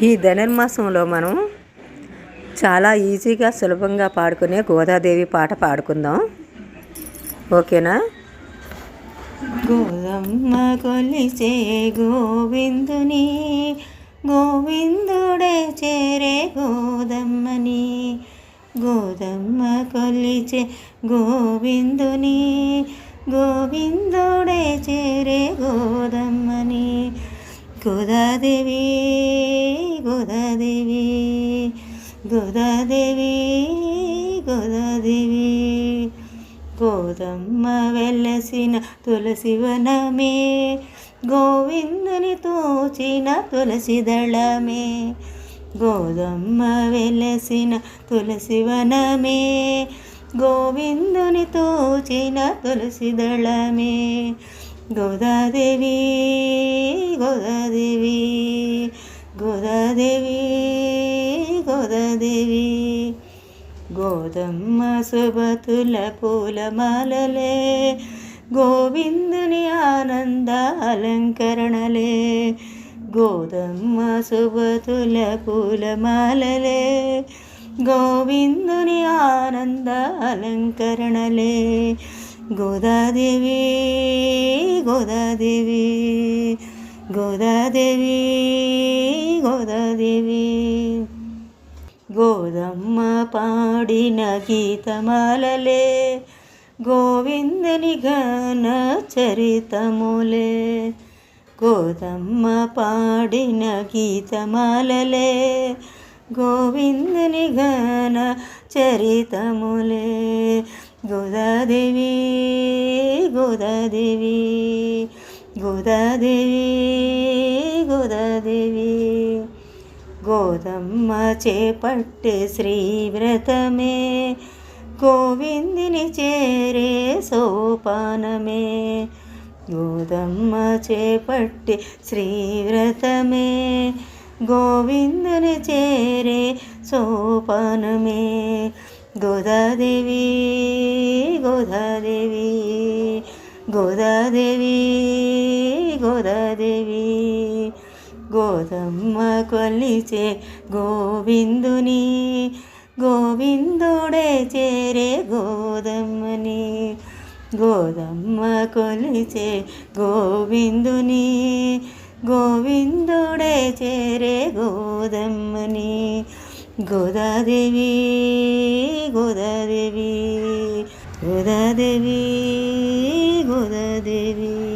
ఈ ధనుర్మాసంలో మనం చాలా ఈజీగా సులభంగా పాడుకునే గోదాదేవి పాట పాడుకుందాం. ఓకేనా? గోదమ్మ కొలిచే గోవిందుని, గోవిందుడే చేరే గోదమ్మని. గోదమ్మ కొలిచే గోవిందుని, గోవిందుడే చేరే గోదమ్మని. గోదాదేవి గోదాదేవి గోదాదేవి గోదాదేవి. గోదమ్మ వెలసిన తులసి వనమే, గోవిందుని తోచిన తులసి దళమే. గోదమ్మ వెలసిన తులసి వనమే, గోవిందుని తోచిన తులసి దళమే. గోదాదేవి గోదాదేవి గోదాదేవి గోదాదేవి. గోదమ్మ శుభతుల పూలమాలలే, గోవిందుని ఆనంద అలంకరణలే. గోదమ్మ శుభతుల పూలమాలలే, గోవిందుని ఆనంద అలంకరణలే. గోదాదేవి గోదాదేవి గోదాదేవి గోదాదేవి. గోదమ్మ పాడిన గీతమాలలే, గోవిందుని ఘన చరితములే. గోదమ్మ పాడిన గీతమాలలే, గోవిందుని ఘన చరితములే. గోదాదేవి గోదాదేవి గోదాదేవి గోదాదేవి. గోదమ్మ చేపట్టే శ్రీవ్రతమే, గోవిందుని చేరే సోపానమే. గోదమ్మ చేపట్టే శ్రీవ్రతమే, గోవిందుని చేరే సోపానమే. గోదాదేవి గోదాదేవి గోదాదేవి గోదాదేవి. గోదమ్మ కొలిచే గోవిందుని, గోవిందుడే చేరే గోదమ్మని. గోదమ్మ కొలిచే గోవిందుని, గోవిందుడే చేరే గోదమ్మని. గోదాదేవి గోదాదేవి గోదాదేవి గోదాదేవి.